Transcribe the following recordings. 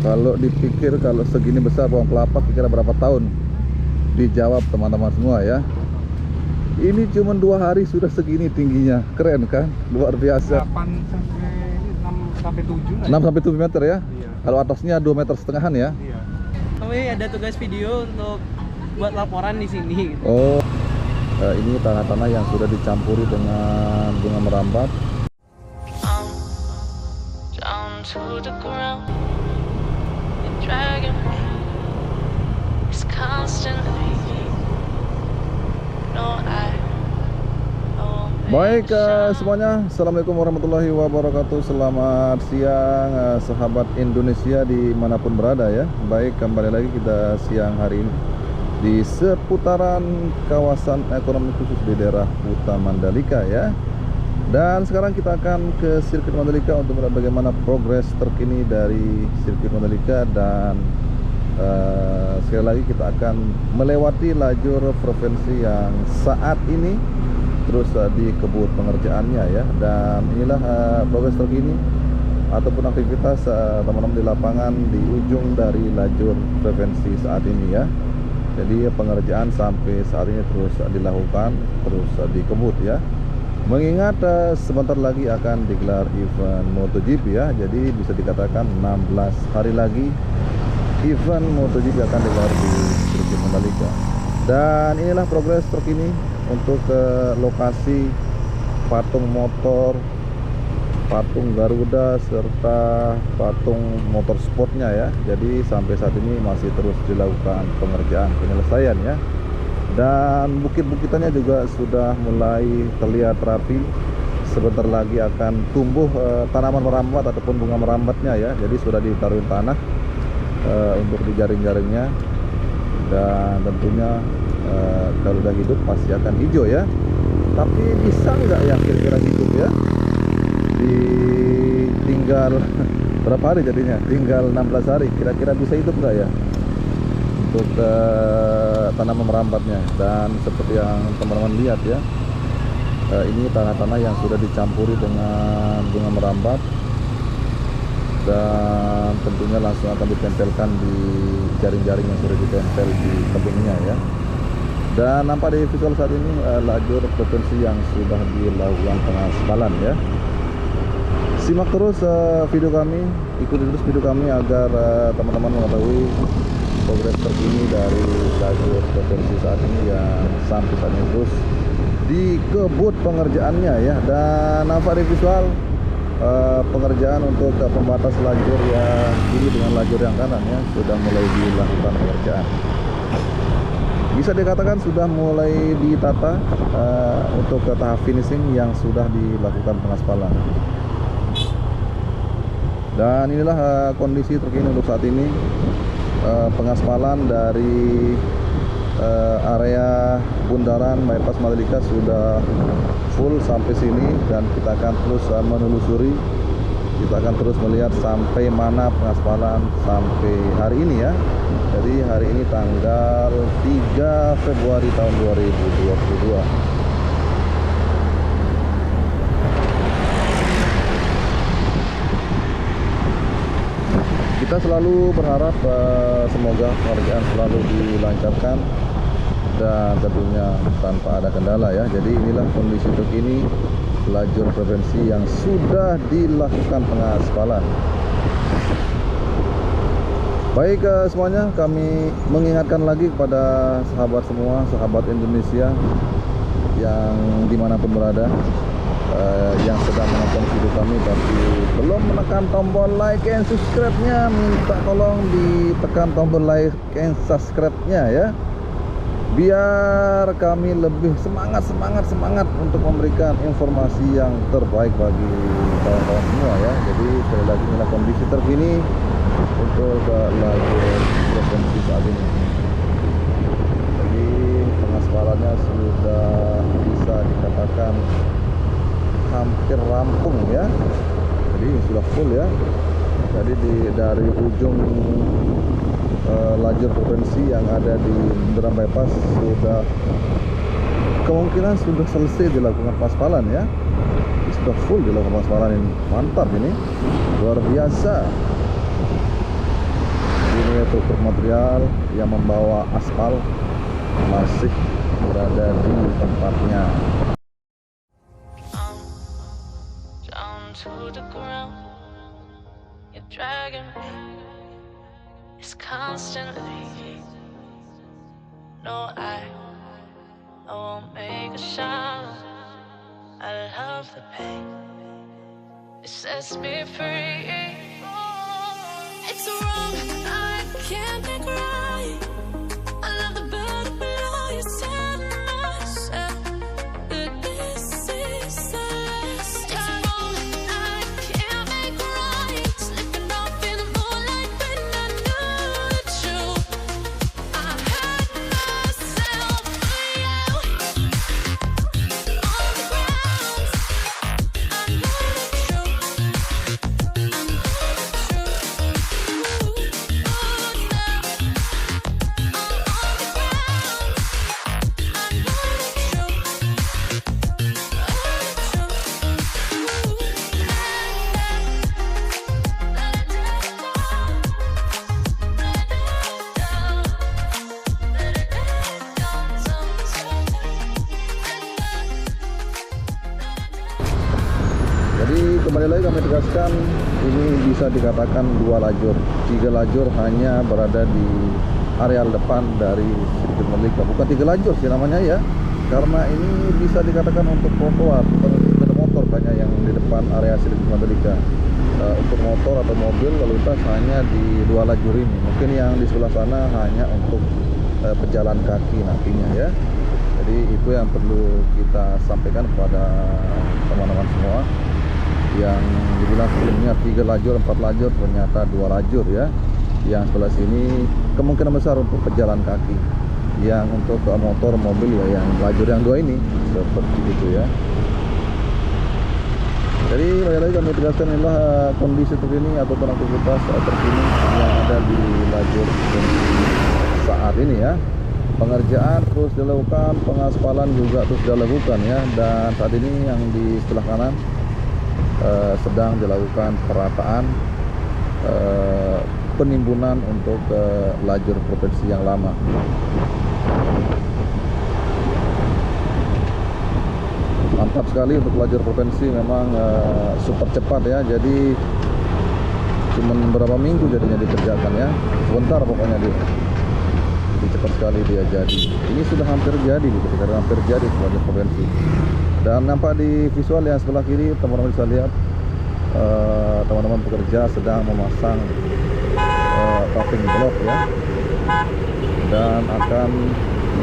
Kalau dipikir kalau segini besar pohon kelapa kira berapa tahun? Dijawab teman-teman semua ya. Ini cuma 2 hari sudah segini tingginya. Keren kan? Luar biasa. 8 sampai 6 sampai 7 lah. 6 sampai 7 meter ya. Iya. Kalau atasnya 2,5 meter ya. Iya. Kami ada tugas video untuk buat laporan di sini. Oh. Ini tanah-tanah yang sudah dicampuri dengan bunga merambat. Down to the ground and dragging me is constantly. No, I Baik semuanya, Assalamualaikum warahmatullahi wabarakatuh. Selamat siang sahabat Indonesia dimanapun berada ya. Baik, kembali lagi kita siang hari ini di seputaran kawasan ekonomi khusus di daerah Kuta Mandalika ya. Dan sekarang kita akan ke sirkuit Mandalika untuk melihat bagaimana progres terkini dari sirkuit Mandalika. Dan sekali lagi kita akan melewati lajur provinsi yang saat ini terus dikebut pengerjaannya ya. Dan inilah progres terkini ataupun aktivitas teman-teman di lapangan di ujung dari lajur provinsi saat ini ya. Jadi pengerjaan sampai saat ini terus dilakukan, terus dikebut ya. Mengingat sebentar lagi akan digelar event MotoGP ya. Jadi bisa dikatakan 16 hari lagi event MotoGP akan digelar di sirkuit Mandalika. Dan inilah progres terkini untuk lokasi patung motor, patung Garuda serta patung motorsportnya ya. Jadi sampai saat ini masih terus dilakukan pengerjaan penyelesaian ya. Dan bukit-bukitannya juga sudah mulai terlihat rapi. Sebentar lagi akan tumbuh tanaman merambat ataupun bunga merambatnya ya. Jadi sudah ditaruh tanah untuk di jaring-jaringnya. Dan tentunya kalau udah hidup pasti akan hijau ya. Tapi bisa nggak ya kira-kira hidup ya? Tinggal berapa hari jadinya? Tinggal 16 hari. Kira-kira bisa hidup nggak ya untuk tanaman merambatnya? Dan seperti yang teman-teman lihat ya, ini tanah-tanah yang sudah dicampuri dengan bunga merambat. Dan tentunya langsung akan ditempelkan di jaring-jaring yang sudah ditempel di tebingnya ya. Dan nampak di visual saat ini lajur provinsi yang sudah dilakukan pengaspalan ya. Simak terus video kami, ikuti terus video kami agar teman-teman mengetahui progres terkini dari lajur provinsi saat ini yang sampai saat ini terus dikebut pengerjaannya ya. Dan nampak di visual pengerjaan untuk pembatas lajur yang kiri dengan lajur yang kanan ya sudah mulai dilakukan pengerjaan. Bisa dikatakan sudah mulai ditata untuk ke tahap finishing yang sudah dilakukan pengaspalan. Dan inilah kondisi terkini untuk saat ini. Pengaspalan dari area bundaran bypass Mandalika sudah full sampai sini. Dan kita akan terus menelusuri, kita akan terus melihat sampai mana pengaspalan sampai hari ini ya. Jadi hari ini tanggal 3 Februari tahun 2022. Kita selalu berharap semoga pengerjaan selalu dilancarkan dan tentunya tanpa ada kendala ya. Jadi inilah kondisi terkini lajur provinsi yang sudah dilakukan pengaspalan. Baik semuanya, kami mengingatkan lagi kepada sahabat semua, sahabat Indonesia yang dimanapun berada, yang sedang menonton video kami tapi belum menekan tombol like and subscribe-nya, minta tolong ditekan tombol like and subscribe-nya ya, biar kami lebih semangat untuk memberikan informasi yang terbaik bagi kawan-kawan semua ya. Jadi sekali lagi inilah kondisi terkini untuk lajur provinsi saat ini. Jadi pengaspalannya sudah bisa dikatakan hampir rampung ya. Jadi sudah full ya. Jadi dari ujung lajur provinsi yang ada di bundaran bypass sudah kemungkinan sudah selesai dilakukan pengaspalan ya. Ini sudah full dilakukan pengaspalan ini. Mantap ini, luar biasa. truk material yang membawa aspal masih berada di tempatnya. Down to the ground, you're dragging me. It's constantly. No, I won't make a sound. I love the pain. It sets me free. It's wrong, I can't make right. I love the bird below you said myself. But this is the last time. It's wrong, I can't make right. Slipping off in the moonlight when I knew the truth. I had myself free out on the ground. I know the truth. I know the truth. Jadi kembali lagi kami tegaskan, ini bisa dikatakan 2 lajur, 3 lajur hanya berada di areal depan dari sirkuit Mandalika. Bukan 3 lajur sih namanya ya, karena ini bisa dikatakan untuk trotoar, bukan untuk sepeda motor banyak yang di depan area sirkuit Mandalika. Untuk motor atau mobil lalu lintas hanya di 2 lajur ini. Mungkin yang di sebelah sana hanya untuk pejalan kaki nantinya ya. Jadi itu yang perlu kita sampaikan kepada teman-teman semua yang dibilang sebelumnya 3 lajur, 4 lajur, ternyata 2 lajur ya. Yang sebelah sini kemungkinan besar untuk pejalan kaki, yang untuk motor, mobil ya yang lajur yang 2 ini seperti itu ya. Jadi lagi kami tegaskan, inilah kondisi terkini ataupun aktivitas terkini yang ada di lajur saat ini ya. Pengerjaan terus dilakukan, pengaspalan juga terus dilakukan ya. Dan saat ini yang di sebelah kanan sedang dilakukan perataan penimbunan untuk lajur provinsi yang lama. Mantap sekali untuk lajur provinsi, memang super cepat ya. Jadi cuma beberapa minggu jadinya dikerjakan ya, sebentar pokoknya dia. Jadi cepat sekali dia jadi. Ini sudah hampir jadi gitu, karena hampir jadi lajur provinsi. Dan nampak di visual yang sebelah kiri, teman-teman bisa lihat teman-teman pekerja sedang memasang paving block ya, dan akan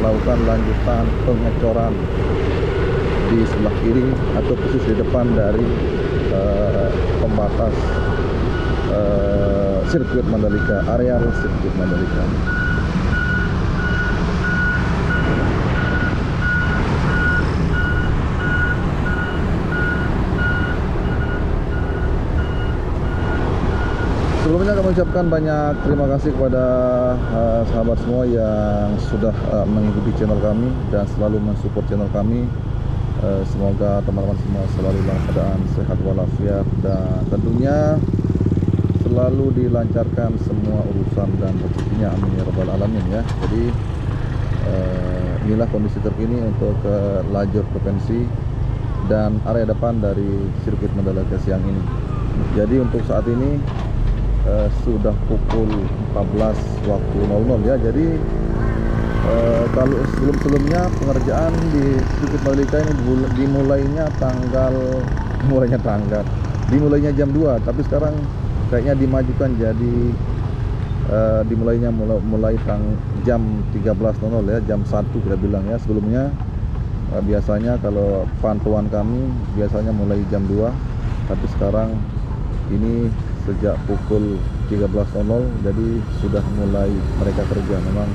melakukan lanjutan pengecoran di sebelah kiri atau khusus di depan dari pembatas sirkuit Mandalika, areal sirkuit Mandalika. Sebelumnya kami ucapkan banyak terima kasih kepada sahabat semua yang sudah mengikuti channel kami dan selalu mensupport channel kami. Semoga teman-teman semua selalu dalam keadaan sehat walafiat dan tentunya selalu dilancarkan semua urusan dan rezekinya, amin ya rabbal alamin ya. Jadi inilah kondisi terkini untuk lajur provinsi dan area depan dari sirkuit Mandalika siang ini. Jadi untuk saat ini sudah pukul 14 waktu 00 ya. Jadi kalau sebelum-sebelumnya pengerjaan di sirkuit Mandalika ini dimulainya jam 2, tapi sekarang kayaknya dimajukan jadi mulai jam 13.00 ya, jam 1 kita bilang ya. Sebelumnya biasanya kalau pantauan kami biasanya mulai jam 2, tapi sekarang ini sejak pukul 13.00 jadi sudah mulai mereka kerja. Memang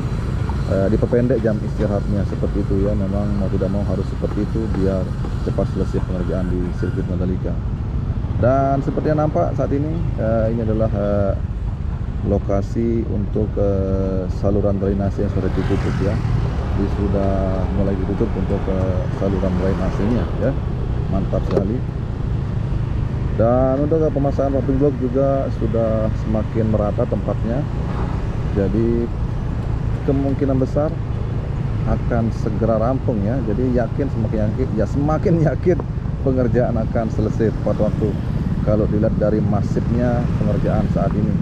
diperpendek jam istirahatnya seperti itu ya, memang mau tidak mau harus seperti itu biar cepat selesai pengerjaan di sirkuit Mandalika. Dan seperti yang nampak saat ini adalah lokasi untuk saluran drainase yang sudah ditutup ya. Jadi sudah mulai ditutup untuk saluran drainasenya ya. Mantap sekali. Dan untuk pemasangan paving block juga sudah semakin merata tempatnya. Jadi kemungkinan besar akan segera rampung ya. Jadi semakin yakin pengerjaan akan selesai tepat waktu. Kalau dilihat dari masifnya pengerjaan saat ini,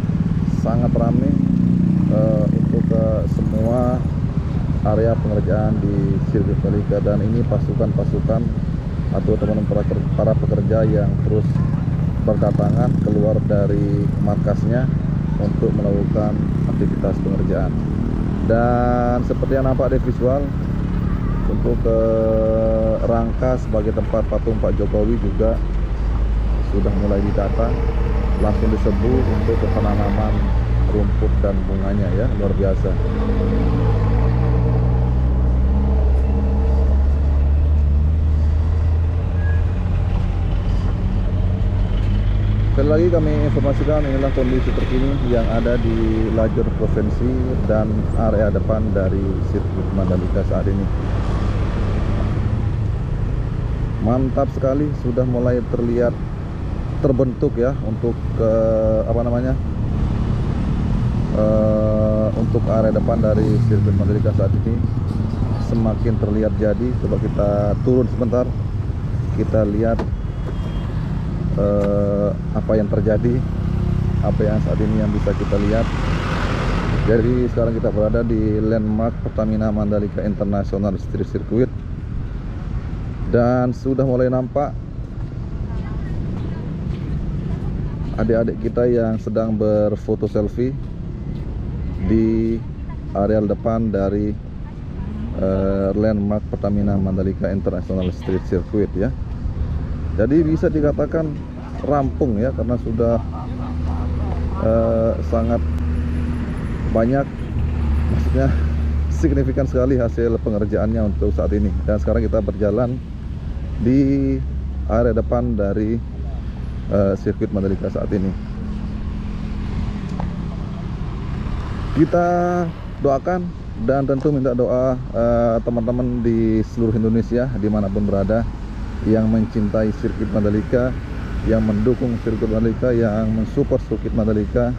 sangat ramai untuk semua area pengerjaan di sirkuit Mandalika, dan ini pasukan-pasukan atau teman-teman para pekerja yang terus berdatangan keluar dari markasnya untuk melakukan aktivitas pengerjaan. Dan seperti yang nampak di visual, untuk rangka sebagai tempat patung Pak Jokowi juga sudah mulai ditata, langsung diserbu untuk penanaman rumput dan bunganya ya, luar biasa. Sekali lagi kami informasikan, inilah kondisi terkini yang ada di lajur provinsi dan area depan dari sirkuit Mandalika saat ini. Mantap sekali, sudah mulai terlihat terbentuk ya untuk untuk area depan dari sirkuit Mandalika saat ini semakin terlihat jadi. Coba kita turun sebentar, kita lihat apa yang terjadi, apa yang saat ini yang bisa kita lihat. Jadi sekarang kita berada di landmark Pertamina Mandalika International Street Circuit, dan sudah mulai nampak adik-adik kita yang sedang berfoto selfie di areal depan dari landmark Pertamina Mandalika International Street Circuit ya. Jadi bisa dikatakan rampung ya, karena sudah sangat banyak, maksudnya signifikan sekali hasil pengerjaannya untuk saat ini. Dan sekarang kita berjalan di area depan dari sirkuit Mandalika saat ini. Kita doakan dan tentu minta doa teman-teman di seluruh Indonesia dimanapun berada, yang mencintai sirkuit Mandalika, yang mendukung sirkuit Mandalika, yang mensupport sirkuit Mandalika,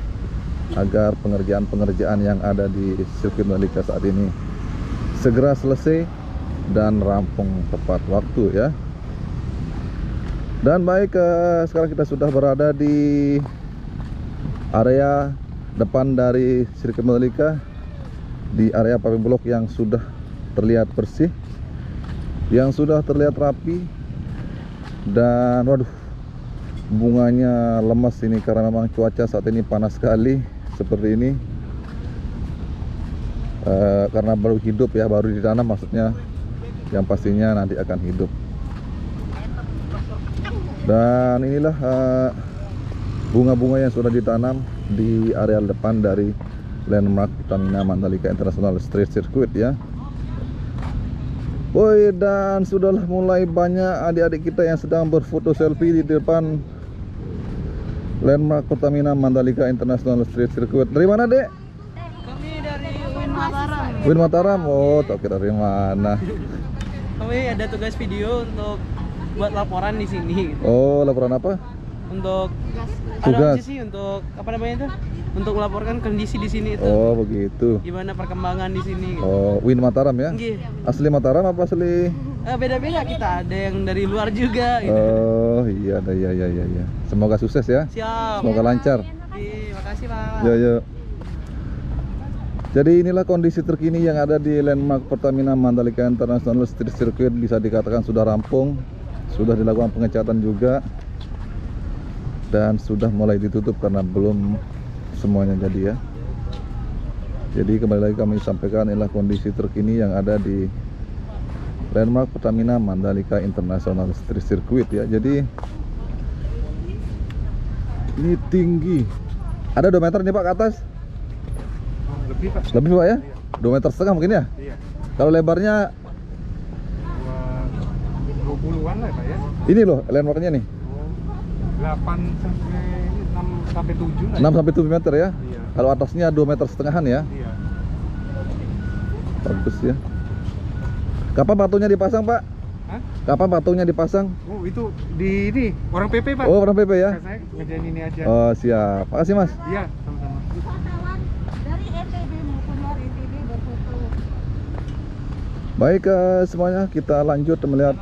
agar pengerjaan-pengerjaan yang ada di sirkuit Mandalika saat ini segera selesai dan rampung tepat waktu ya. Dan baik, sekarang kita sudah berada di area depan dari sirkuit Mandalika, di area paving block yang sudah terlihat bersih, yang sudah terlihat rapi. Dan waduh, bunganya lemas ini karena memang cuaca saat ini panas sekali seperti ini. Karena baru hidup ya, baru ditanam maksudnya, yang pastinya nanti akan hidup. Dan inilah bunga-bunga yang sudah ditanam di areal depan dari landmark Pertamina Mandalika International Street Circuit ya. Woi, dan sudahlah mulai banyak adik-adik kita yang sedang berfoto selfie di depan landmark Pertamina Mandalika International Street Circuit. Dari mana, Dek? Kami dari Win Mataram. Win Mataram. Oh, tak kira dari mana. Kami ada tugas video untuk buat laporan di sini. Oh, laporan apa? Untuk Tugas. ada sih untuk apa namanya itu? Untuk melaporkan kondisi di sini itu. Oh, begitu. Gimana perkembangan di sini gitu. Oh, Win Mataram ya? Nggih. Asli Mataram apa asli? Beda-beda, kita ada yang dari luar juga gitu. Oh, iya, iya. Semoga sukses ya. Siap. Semoga lancar. Terima kasih, Pak. Ya. Jadi inilah kondisi terkini yang ada di landmark Pertamina Mandalika International Street Circuit. Bisa dikatakan sudah rampung, sudah dilakukan pengecatan juga, dan sudah mulai ditutup karena belum semuanya jadi ya. Jadi kembali lagi kami sampaikan, inilah kondisi terkini yang ada di landmark Pertamina Mandalika International Street Circuit ya. Jadi ini tinggi, ada 2 meter nih Pak ke atas. Lebih Pak. Lebih Pak ya? 2,5 meter mungkin ya? Iya. Kalau lebarnya 20-an lah Pak ya. ini loh landmarknya nih, 8 sampai 6 sampai 7 lah. 6 sampai 7 meter ya. Iya. Kalau atasnya 2,5 meter ya. Iya. Bagus ya. Kapan patungnya dipasang Pak? Hah? Kapan patungnya dipasang? Oh, itu di ini orang PP Pak. Oh, orang PP ya. Saya ngerjain ini aja. Oh, siap. Makasih Mas. Iya, sama-sama. Wisatawan dari ETB Baik semuanya, kita lanjut melihat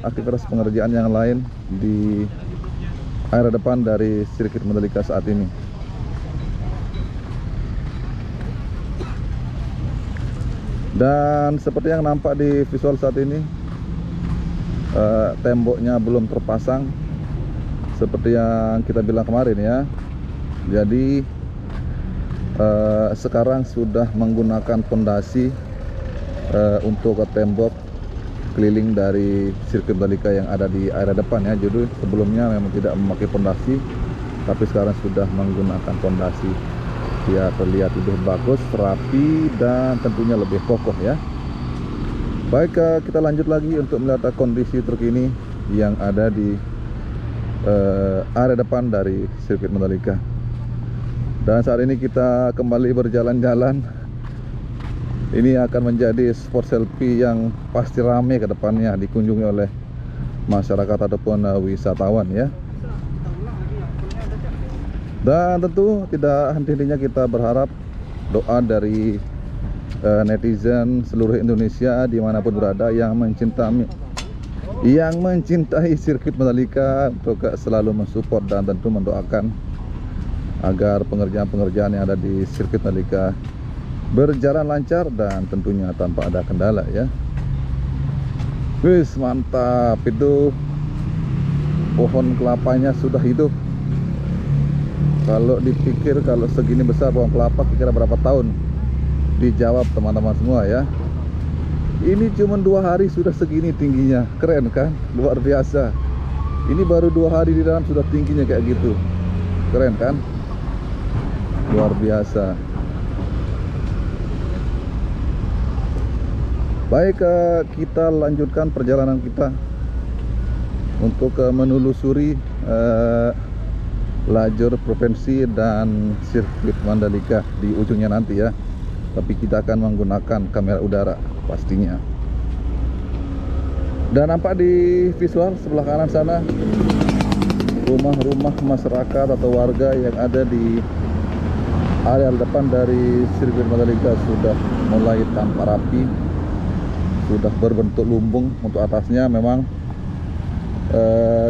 aktivitas pengerjaan yang lain di area depan dari sirkuit Mandalika saat ini. Dan seperti yang nampak di visual saat ini, temboknya belum terpasang seperti yang kita bilang kemarin ya. Jadi sekarang sudah menggunakan pondasi untuk tembok keliling dari sirkuit Mandalika yang ada di area depan ya. Jadi sebelumnya memang tidak memakai pondasi, tapi sekarang sudah menggunakan pondasi. Ya, terlihat lebih bagus, rapi, dan tentunya lebih kokoh ya. Baik, kita lanjut lagi untuk melihat kondisi terkini yang ada di area depan dari sirkuit Mandalika. Dan saat ini kita kembali berjalan-jalan. Ini akan menjadi spot selfie yang pasti ramai ke depannya, dikunjungi oleh masyarakat ataupun wisatawan ya. Dan tentu tidak henti-hentinya kita berharap doa dari netizen seluruh Indonesia dimanapun berada yang mencintai sirkuit Mandalika untuk selalu mensupport dan tentu mendoakan agar pengerjaan-pengerjaan yang ada di sirkuit Mandalika berjalan lancar dan tentunya tanpa ada kendala ya. Wis, mantap, itu pohon kelapanya sudah hidup. Kalau dipikir kalau segini besar pohon kelapa kira berapa tahun? Dijawab teman-teman semua ya. Ini cuma 2 hari sudah segini tingginya, keren kan? Luar biasa. Ini baru 2 hari di dalam sudah tingginya kayak gitu, keren kan? Luar biasa. Baik, kita lanjutkan perjalanan kita untuk menelusuri lajur provinsi dan sirkuit Mandalika di ujungnya nanti ya. Tapi kita akan menggunakan kamera udara pastinya. Dan nampak di visual sebelah kanan sana rumah-rumah masyarakat atau warga yang ada di area depan dari sirkuit Mandalika sudah mulai tampak rapi, sudah berbentuk lumbung. Untuk atasnya memang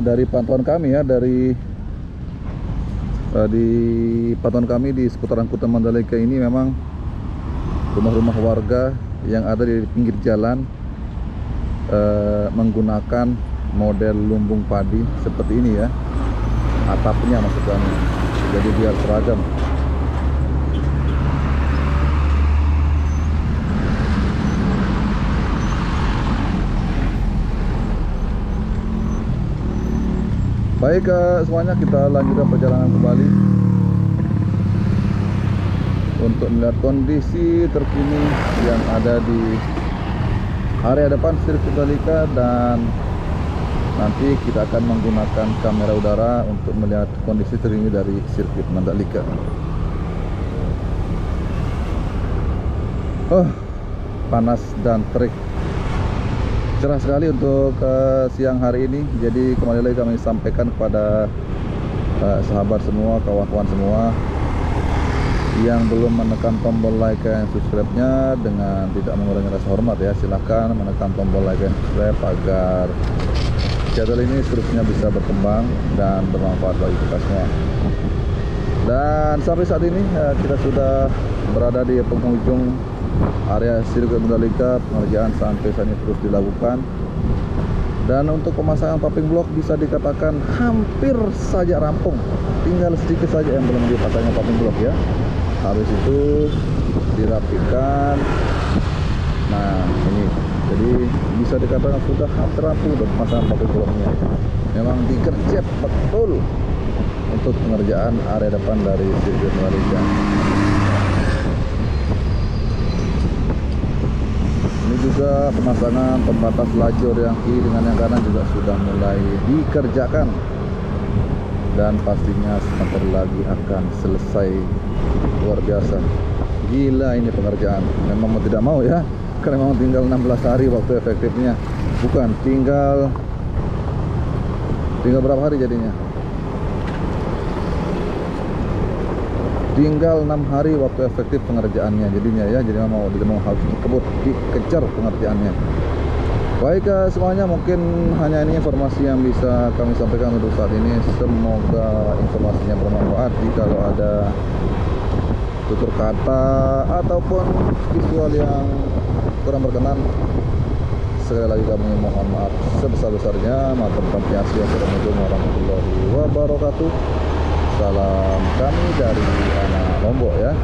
dari pantauan kami ya, di pantauan kami di seputaran Kuta Mandalika ini memang rumah-rumah warga yang ada di pinggir jalan menggunakan model lumbung padi seperti ini ya, atapnya maksud kami, jadi biar seragam. Baik semuanya, kita lanjutkan perjalanan kembali untuk melihat kondisi terkini yang ada di area depan sirkuit Mandalika, dan nanti kita akan menggunakan kamera udara untuk melihat kondisi terkini dari sirkuit Mandalika. Panas dan terik, cerah sekali untuk siang hari ini. Jadi kembali lagi kami sampaikan kepada sahabat semua, kawan-kawan semua yang belum menekan tombol like dan subscribe-nya, dengan tidak mengurangi rasa hormat ya, silahkan menekan tombol like dan subscribe agar channel ini terusnya bisa berkembang dan bermanfaat bagi kita semua. Dan sampai saat ini kita sudah berada di penghujung area sirkuit Mandalika. Pengerjaan sampai saat ini terus dilakukan, dan untuk pemasangan paving block bisa dikatakan hampir saja rampung, tinggal sedikit saja yang belum dipasangnya paving block ya. Habis itu dirapikan. Nah ini, jadi bisa dikatakan sudah hampir rampung untuk pemasangan paving blocknya. Memang dikerjat betul untuk pengerjaan area depan dari sirkuit Mandalika. Ini juga pemasangan pembatas lajur yang kiri dengan yang kanan juga sudah mulai dikerjakan, dan pastinya sebentar lagi akan selesai. Luar biasa, gila ini pengerjaan. Memang mau tidak mau ya, karena memang tinggal 16 hari waktu efektifnya. Bukan, tinggal berapa hari jadinya? tinggal 6 hari waktu efektif pengerjaannya jadinya ya. Jadi mau harus dikejar pengerjaannya. Baik semuanya, mungkin hanya ini informasi yang bisa kami sampaikan untuk saat ini. Semoga informasinya bermanfaat. Jika ada tutur kata ataupun visual yang kurang berkenan, sekali lagi kami mohon maaf sebesar-besarnya. Matur kasih. Wassalamualaikum warahmatullahi wabarakatuh. Salam kami dari anak Lombok ya.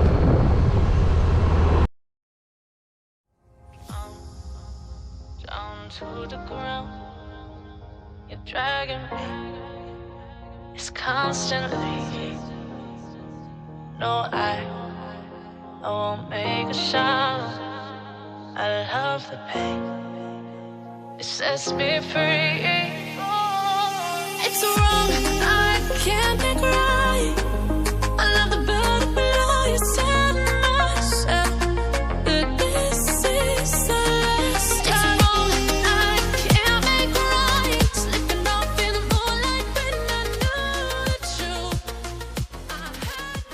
Down to the ground, you're dragging me. It's constantly. No, I won't make a sound. I love the pain. It sets me free. It's wrong, I can't.